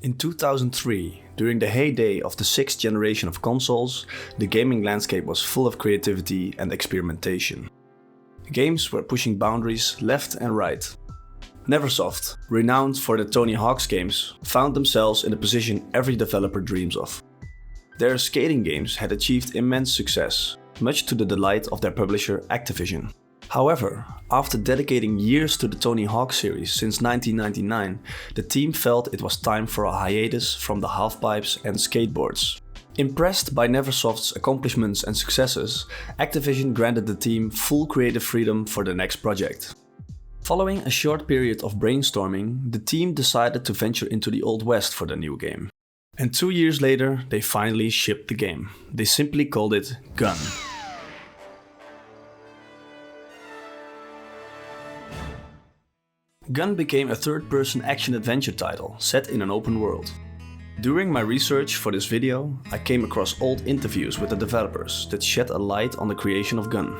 In 2003, during the heyday of the sixth generation of consoles, the gaming landscape was full of creativity and experimentation. Games were pushing boundaries left and right. Neversoft, renowned for the Tony Hawk's games, found themselves in a position every developer dreams of. Their skating games had achieved immense success, much to the delight of their publisher Activision. However, after dedicating years to the Tony Hawk series since 1999, the team felt it was time for a hiatus from the halfpipes and skateboards. Impressed by Neversoft's accomplishments and successes, Activision granted the team full creative freedom for the next project. Following a short period of brainstorming, the team decided to venture into the Old West for the new game. And 2 years later, they finally shipped the game. They simply called it Gun. Gun became a third-person action-adventure title set in an open world. During my research for this video, I came across old interviews with the developers that shed a light on the creation of Gun.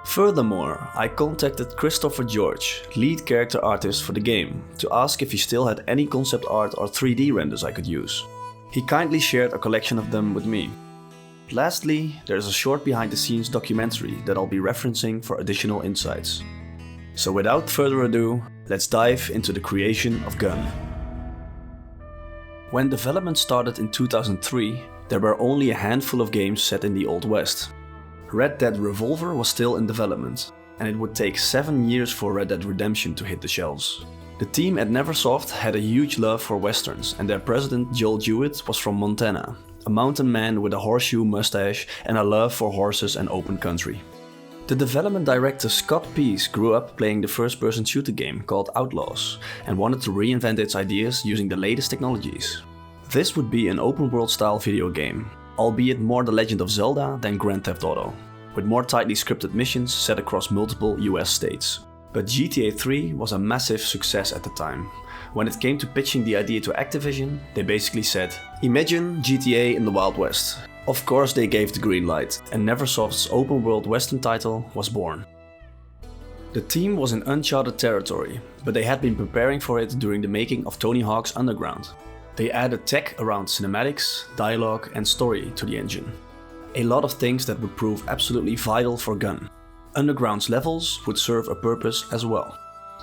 Furthermore, I contacted Christopher George, lead character artist for the game, to ask if he still had any concept art or 3D renders I could use. He kindly shared a collection of them with me. Lastly, there's a short behind-the-scenes documentary that I'll be referencing for additional insights. So without further ado, let's dive into the creation of Gun. When development started in 2003, there were only a handful of games set in the Old West. Red Dead Revolver was still in development, and it would take 7 years for Red Dead Redemption to hit the shelves. The team at Neversoft had a huge love for westerns, and their president Joel Jewett was from Montana, a mountain man with a horseshoe mustache and a love for horses and open country. The development director Scott Pease grew up playing the first-person shooter game called Outlaws and wanted to reinvent its ideas using the latest technologies. This would be an open-world style video game, albeit more The Legend of Zelda than Grand Theft Auto, with more tightly scripted missions set across multiple US states. But GTA 3 was a massive success at the time. When it came to pitching the idea to Activision, they basically said, "Imagine GTA in the Wild West." Of course they gave the green light, and Neversoft's open world western title was born. The team was in uncharted territory, but they had been preparing for it during the making of Tony Hawk's Underground. They added tech around cinematics, dialogue and story to the engine. A lot of things that would prove absolutely vital for Gun. Underground's levels would serve a purpose as well.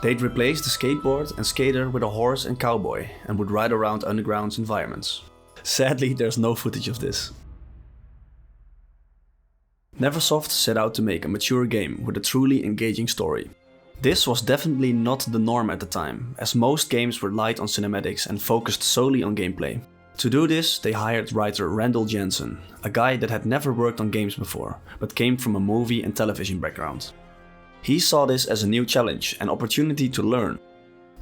They'd replace the skateboard and skater with a horse and cowboy and would ride around Underground's environments. Sadly, there's no footage of this. Neversoft set out to make a mature game with a truly engaging story. This was definitely not the norm at the time, as most games were light on cinematics and focused solely on gameplay. To do this, they hired writer Randall Jensen, a guy that had never worked on games before, but came from a movie and television background. He saw this as a new challenge, an opportunity to learn.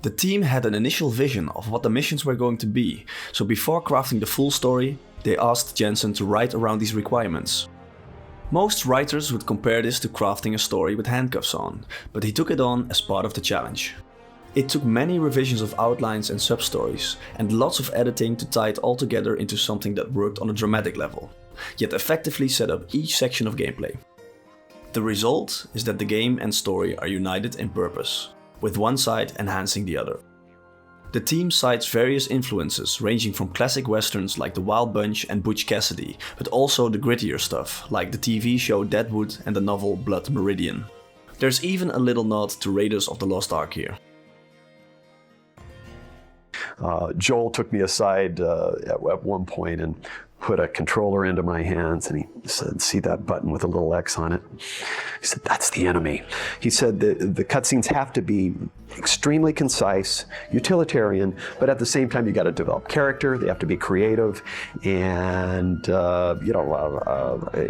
The team had an initial vision of what the missions were going to be, so before crafting the full story, they asked Jensen to write around these requirements. Most writers would compare this to crafting a story with handcuffs on, but he took it on as part of the challenge. It took many revisions of outlines and sub-stories, and lots of editing to tie it all together into something that worked on a dramatic level, yet effectively set up each section of gameplay. The result is that the game and story are united in purpose, with one side enhancing the other. The team cites various influences ranging from classic westerns like The Wild Bunch and Butch Cassidy, but also the grittier stuff like the TV show Deadwood and the novel Blood Meridian. There's even a little nod to Raiders of the Lost Ark here. Joel took me aside at one point and put a controller into my hands, and he said, "See that button with a little X on it?" He said, "That's the enemy." He said the cutscenes have to be extremely concise, utilitarian, but at the same time you got to develop character, they have to be creative, and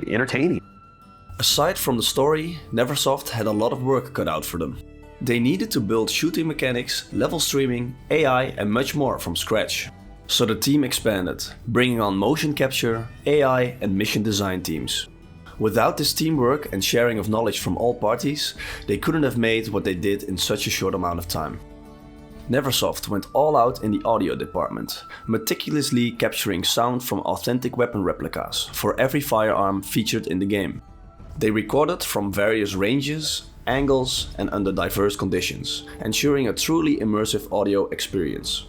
entertaining. Aside from the story, Neversoft had a lot of work cut out for them. They needed to build shooting mechanics, level streaming, AI and much more from scratch. So the team expanded, bringing on motion capture, AI and mission design teams. Without this teamwork and sharing of knowledge from all parties, they couldn't have made what they did in such a short amount of time. Neversoft went all out in the audio department, meticulously capturing sound from authentic weapon replicas for every firearm featured in the game. They recorded from various ranges, angles and under diverse conditions, ensuring a truly immersive audio experience.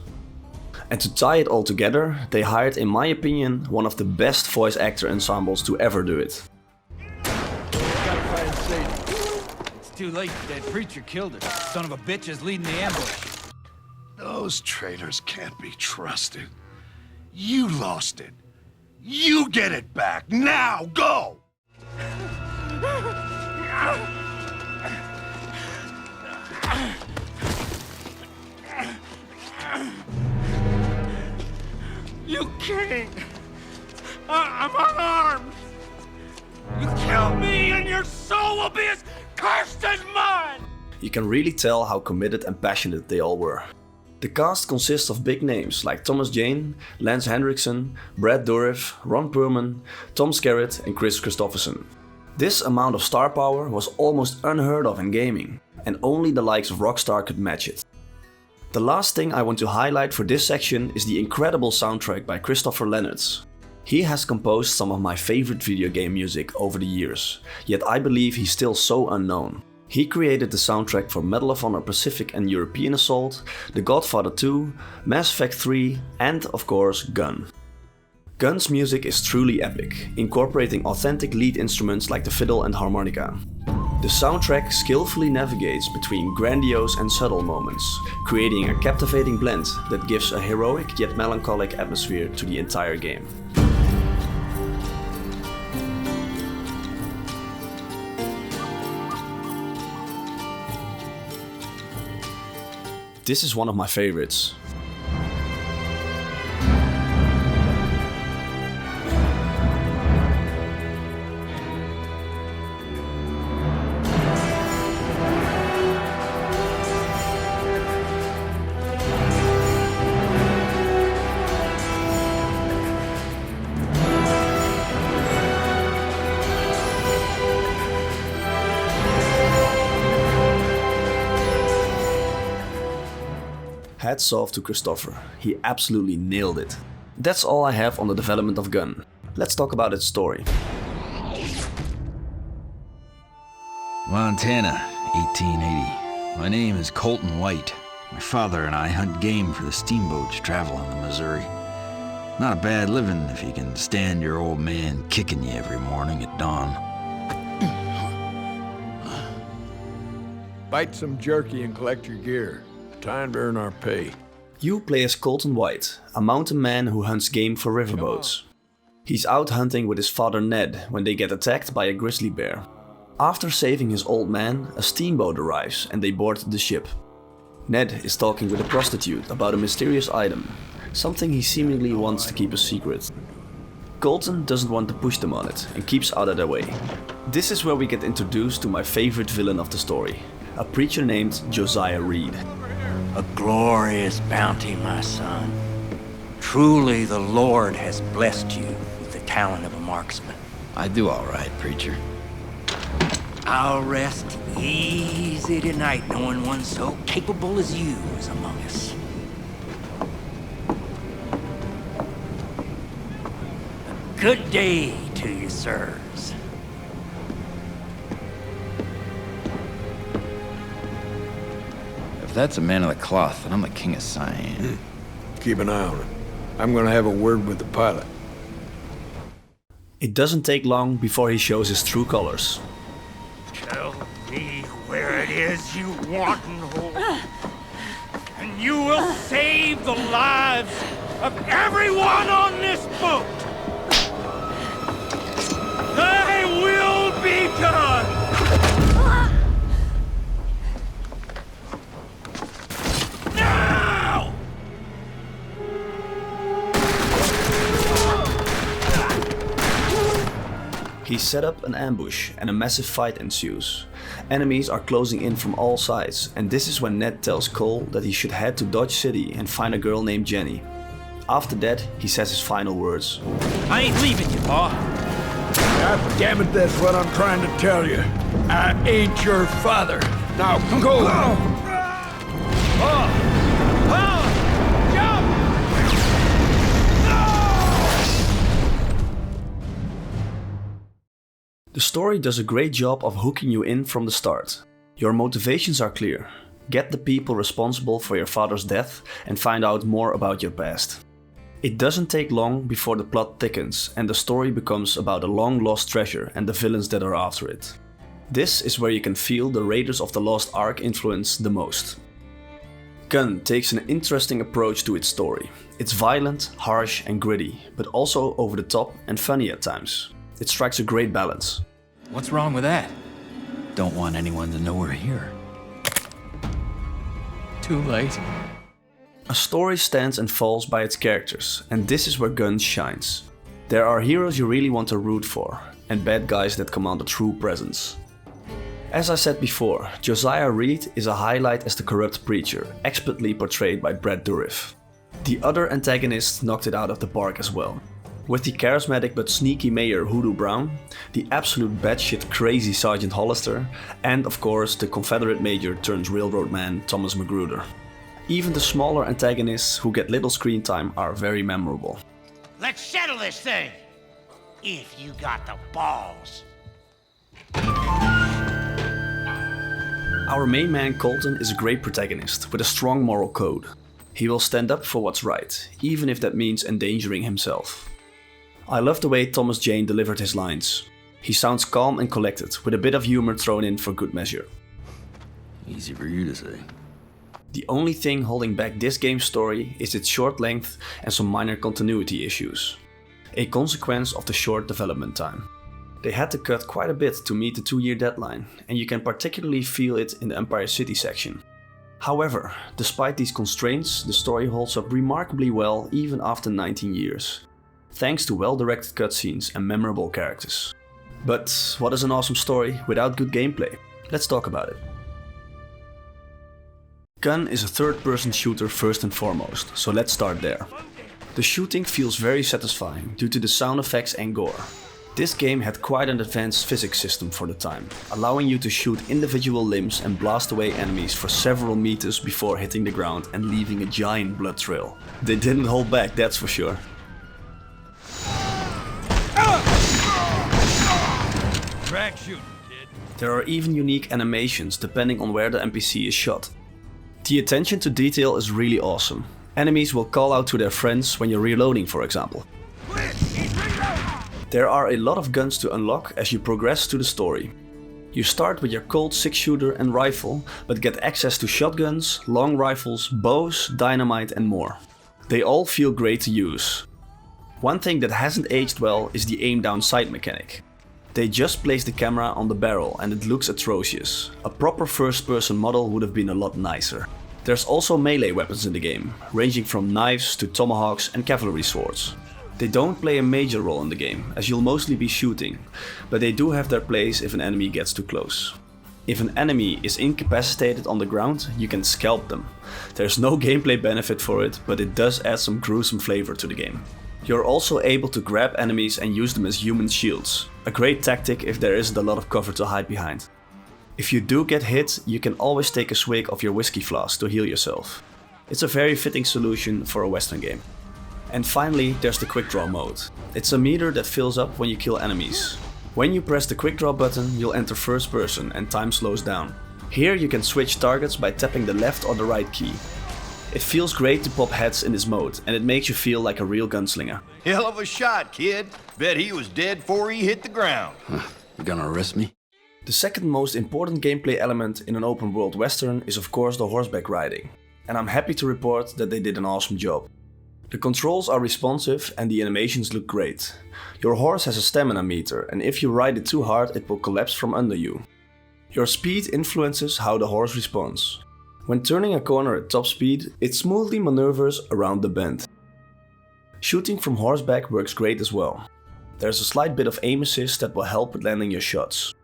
And to tie it all together, they hired, in my opinion, one of the best voice actor ensembles to ever do it. Gotta find Sadie. It's too late. That preacher killed her. Son of a bitch is leading the ambush. Those traitors can't be trusted. You lost it. You get it back. Now, go! You king! I'm unarmed! You killed me and your soul will be as cursed as mine! You can really tell how committed and passionate they all were. The cast consists of big names like Thomas Jane, Lance Henriksen, Brad Dourif, Ron Perlman, Tom Skerritt and Chris Christopherson. This amount of star power was almost unheard of in gaming, and only the likes of Rockstar could match it. The last thing I want to highlight for this section is the incredible soundtrack by Christopher Leonard. He has composed some of my favorite video game music over the years, yet I believe he's still so unknown. He created the soundtrack for Medal of Honor Pacific and European Assault, The Godfather 2, Mass Effect 3 and of course Gun. Gun's music is truly epic, incorporating authentic lead instruments like the fiddle and harmonica. The soundtrack skillfully navigates between grandiose and subtle moments, creating a captivating blend that gives a heroic yet melancholic atmosphere to the entire game. This is one of my favorites. Hats off to Christopher, he absolutely nailed it. That's all I have on the development of Gun. Let's talk about its story. Montana, 1880. My name is Colt White. My father and I hunt game for the steamboats traveling the Missouri. Not a bad living if you can stand your old man kicking you every morning at dawn. Bite some jerky and collect your gear. Time to earn our pay. You play as Colt White, a mountain man who hunts game for riverboats. He's out hunting with his father Ned when they get attacked by a grizzly bear. After saving his old man, a steamboat arrives and they board the ship. Ned is talking with a prostitute about a mysterious item, something he seemingly wants to keep a secret. Colton doesn't want to push them on it and keeps out of their way. This is where we get introduced to my favorite villain of the story, a preacher named Josiah Reed. A glorious bounty, my son. Truly the Lord has blessed you with the talent of a marksman. I do all right, preacher. I'll rest easy tonight knowing one so capable as you is among us. A good day to you, sirs. If that's a man of the cloth, then I'm the king of Siam. Keep an eye on it. I'm gonna have a word with the pilot. It doesn't take long before he shows his true colors. Tell me where it is you want and hold, and you will save the lives of everyone on this boat. Thy will be done. Now! He set up an ambush and a massive fight ensues. Enemies are closing in from all sides, and this is when Ned tells Cole that he should head to Dodge City and find a girl named Jenny. After that, he says his final words. I ain't leaving you, Pa. God damn it, that's what I'm trying to tell you. I ain't your father. Now go! The story does a great job of hooking you in from the start. Your motivations are clear. get the people responsible for your father's death and find out more about your past. It doesn't take long before the plot thickens and the story becomes about a long lost treasure and the villains that are after it. This is where you can feel the Raiders of the Lost Ark influence the most. Gun takes an interesting approach to its story. It's violent, harsh and gritty, but also over the top and funny at times. It strikes a great balance. What's wrong with that? Don't want anyone to know we're here. Too late. A story stands and falls by its characters, and this is where Gun shines. There are heroes you really want to root for, and bad guys that command a true presence. As I said before, Josiah Reed is a highlight as the corrupt preacher, expertly portrayed by Brad Dourif. The other antagonists knocked it out of the park as well. With the charismatic but sneaky Mayor Hoodoo Brown, the absolute batshit crazy Sergeant Hollister, and of course the Confederate Major turned railroad man Thomas Magruder. Even the smaller antagonists who get little screen time are very memorable. Let's settle this thing! If you got the balls. Our main man Colton is a great protagonist with a strong moral code. He will stand up for what's right, even if that means endangering himself. I love the way Thomas Jane delivered his lines. He sounds calm and collected, with a bit of humor thrown in for good measure. Easy for you to say. The only thing holding back this game's story is its short length and some minor continuity issues. A consequence of the short development time. They had to cut quite a bit to meet the 2-year deadline, and you can particularly feel it in the Empire City section. However, despite these constraints, the story holds up remarkably well even after 19 years. Thanks to well-directed cutscenes and memorable characters. But what is an awesome story without good gameplay? Let's talk about it. Gun is a third-person shooter first and foremost, so let's start there. The shooting feels very satisfying due to the sound effects and gore. This game had quite an advanced physics system for the time, allowing you to shoot individual limbs and blast away enemies for several meters before hitting the ground and leaving a giant blood trail. They didn't hold back, that's for sure. Drag shooting, kid. There are even unique animations depending on where the NPC is shot. The attention to detail is really awesome. Enemies will call out to their friends when you're reloading, for example. There are a lot of guns to unlock as you progress through the story. You start with your Colt 6-shooter and rifle, but get access to shotguns, long rifles, bows, dynamite and more. They all feel great to use. One thing that hasn't aged well is the aim down sight mechanic. They just placed the camera on the barrel and it looks atrocious. A proper first-person model would have been a lot nicer. There's also melee weapons in the game, ranging from knives to tomahawks and cavalry swords. They don't play a major role in the game, as you'll mostly be shooting, but they do have their place if an enemy gets too close. If an enemy is incapacitated on the ground, you can scalp them. There's no gameplay benefit for it, but it does add some gruesome flavor to the game. You're also able to grab enemies and use them as human shields, a great tactic if there isn't a lot of cover to hide behind. If you do get hit, you can always take a swig of your whiskey flask to heal yourself. It's a very fitting solution for a Western game. And finally, there's the quick draw mode. It's a meter that fills up when you kill enemies. When you press the quick draw button, you'll enter first person and time slows down. Here you can switch targets by tapping the left or the right key. It feels great to pop heads in this mode, and it makes you feel like a real gunslinger. Hell of a shot, kid. Bet he was dead before he hit the ground. You gonna arrest me? The second most important gameplay element in an open world western is of course the horseback riding. And I'm happy to report that they did an awesome job. The controls are responsive and the animations look great. Your horse has a stamina meter, and if you ride it too hard it will collapse from under you. Your speed influences how the horse responds. When turning a corner at top speed, it smoothly maneuvers around the bend. Shooting from horseback works great as well. There's a slight bit of aim assist that will help with landing your shots.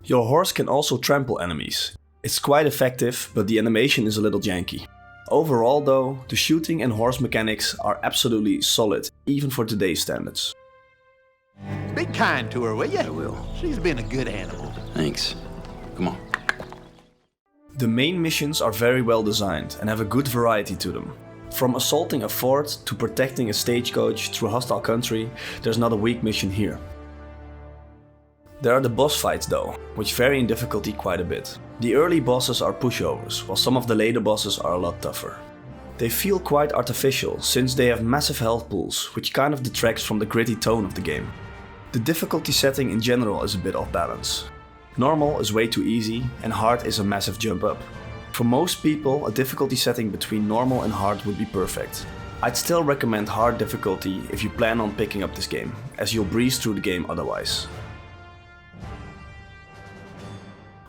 Your horse can also trample enemies. It's quite effective, but the animation is a little janky. Overall though, the shooting and horse mechanics are absolutely solid, even for today's standards. Be kind to her, will you? I will. She's been a good animal. Thanks. Come on. The main missions are very well designed and have a good variety to them. From assaulting a fort to protecting a stagecoach through hostile country, there's not a weak mission here. There are the boss fights though, which vary in difficulty quite a bit. The early bosses are pushovers, while some of the later bosses are a lot tougher. They feel quite artificial since they have massive health pools, which kind of detracts from the gritty tone of the game. The difficulty setting in general is a bit off balance. Normal is way too easy and hard is a massive jump up. For most people, a difficulty setting between normal and hard would be perfect. I'd still recommend hard difficulty if you plan on picking up this game, as you'll breeze through the game otherwise.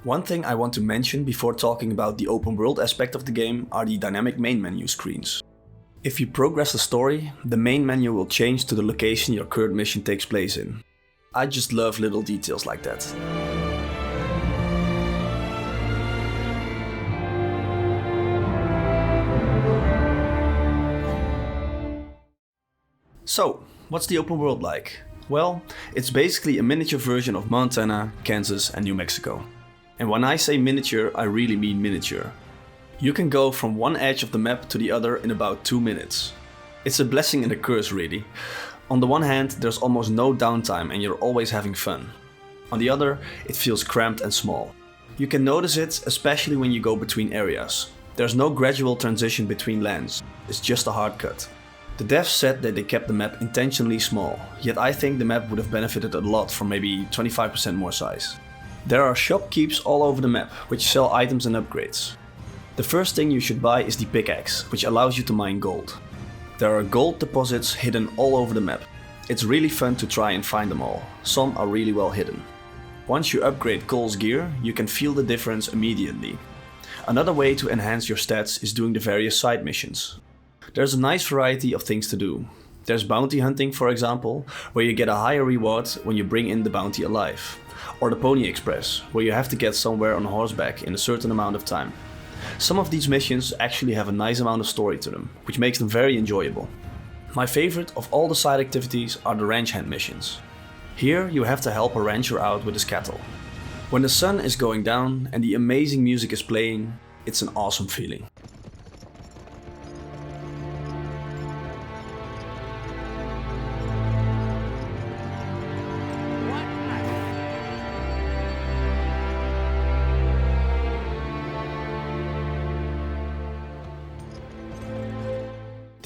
One thing I want to mention before talking about the open world aspect of the game are the dynamic main menu screens. If you progress the story, the main menu will change to the location your current mission takes place in. I just love little details like that. So, what's the open world like? Well, it's basically a miniature version of Montana, Kansas and New Mexico. And when I say miniature, I really mean miniature. You can go from one edge of the map to the other in about 2 minutes. It's a blessing and a curse really. On the one hand, there's almost no downtime and you're always having fun. On the other, it feels cramped and small. You can notice it especially when you go between areas. There's no gradual transition between lands, it's just a hard cut. The devs said that they kept the map intentionally small, yet I think the map would have benefited a lot from maybe 25% more size. There are shopkeepers all over the map, which sell items and upgrades. The first thing you should buy is the pickaxe, which allows you to mine gold. There are gold deposits hidden all over the map. It's really fun to try and find them all, some are really well hidden. Once you upgrade Cole's gear, you can feel the difference immediately. Another way to enhance your stats is doing the various side missions. There's a nice variety of things to do. There's bounty hunting, for example, where you get a higher reward when you bring in the bounty alive. Or the Pony Express, where you have to get somewhere on horseback in a certain amount of time. Some of these missions actually have a nice amount of story to them, which makes them very enjoyable. My favorite of all the side activities are the ranch hand missions. Here you have to help a rancher out with his cattle. When the sun is going down and the amazing music is playing, it's an awesome feeling.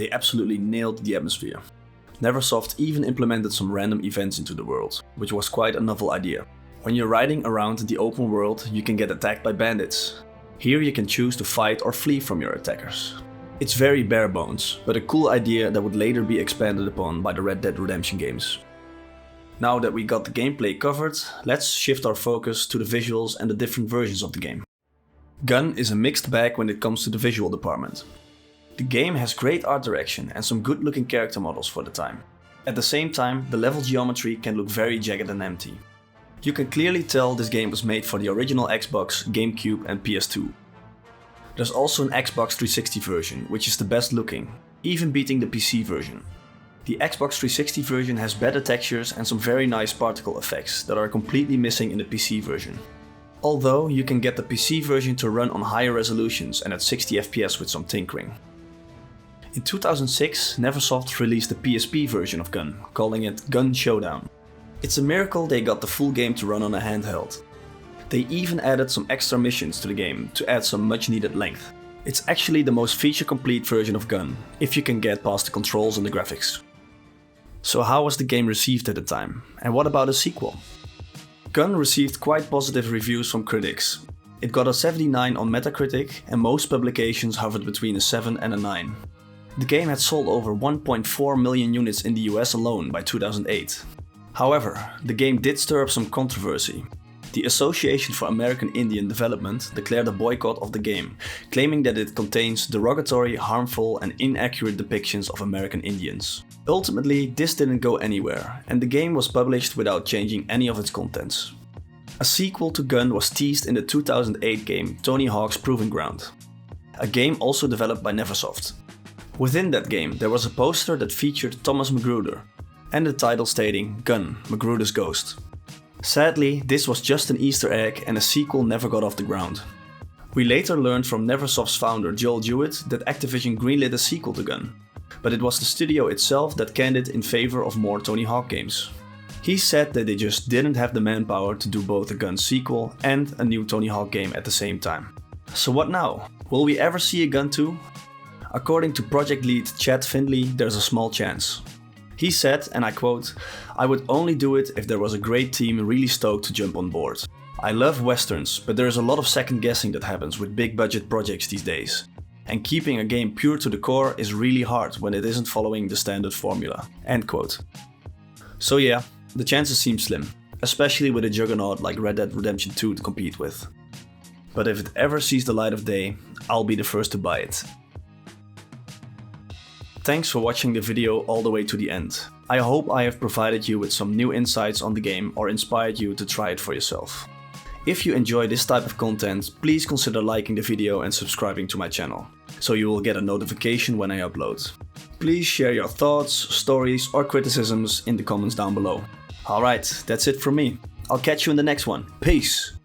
They absolutely nailed the atmosphere. Neversoft even implemented some random events into the world, which was quite a novel idea. When you're riding around the open world, you can get attacked by bandits. Here you can choose to fight or flee from your attackers. It's very bare bones, but a cool idea that would later be expanded upon by the Red Dead Redemption games. Now that we got the gameplay covered, let's shift our focus to the visuals and the different versions of the game. Gun is a mixed bag when it comes to the visual department. The game has great art direction and some good looking character models for the time. At the same time, the level geometry can look very jagged and empty. You can clearly tell this game was made for the original Xbox, GameCube and PS2. There's also an Xbox 360 version, which is the best looking, even beating the PC version. The Xbox 360 version has better textures and some very nice particle effects that are completely missing in the PC version. Although you can get the PC version to run on higher resolutions and at 60 FPS with some tinkering. In 2006, Neversoft released the PSP version of Gun, calling it Gun Showdown. It's a miracle they got the full game to run on a handheld. They even added some extra missions to the game to add some much needed length. It's actually the most feature complete version of Gun, if you can get past the controls and the graphics. So how was the game received at the time? And what about a sequel? Gun received quite positive reviews from critics. It got a 79 on Metacritic and most publications hovered between a 7 and a 9. The game had sold over 1.4 million units in the US alone by 2008. However, the game did stir up some controversy. The Association for American Indian Development declared a boycott of the game, claiming that it contains derogatory, harmful and inaccurate depictions of American Indians. Ultimately, this didn't go anywhere, and the game was published without changing any of its contents. A sequel to Gun was teased in the 2008 game Tony Hawk's Proving Ground, a game also developed by Neversoft. Within that game, there was a poster that featured Thomas Magruder, and the title stating Gun, Magruder's Ghost. Sadly, this was just an Easter egg and a sequel never got off the ground. We later learned from Neversoft's founder Joel Jewett that Activision greenlit a sequel to Gun, but it was the studio itself that canned it in favor of more Tony Hawk games. He said that they just didn't have the manpower to do both a gun sequel and a new Tony Hawk game at the same time. So what now? Will we ever see a Gun 2? According to project lead Chad Findley, there's a small chance. He said, and I quote, "I would only do it if there was a great team really stoked to jump on board. I love westerns, but there is a lot of second guessing that happens with big budget projects these days. And keeping a game pure to the core is really hard when it isn't following the standard formula." End quote. So yeah, the chances seem slim, especially with a juggernaut like Red Dead Redemption 2 to compete with. But if it ever sees the light of day, I'll be the first to buy it. Thanks for watching the video all the way to the end. I hope I have provided you with some new insights on the game or inspired you to try it for yourself. If you enjoy this type of content, please consider liking the video and subscribing to my channel, so you will get a notification when I upload. Please share your thoughts, stories or criticisms in the comments down below. Alright, that's it from me. I'll catch you in the next one. Peace!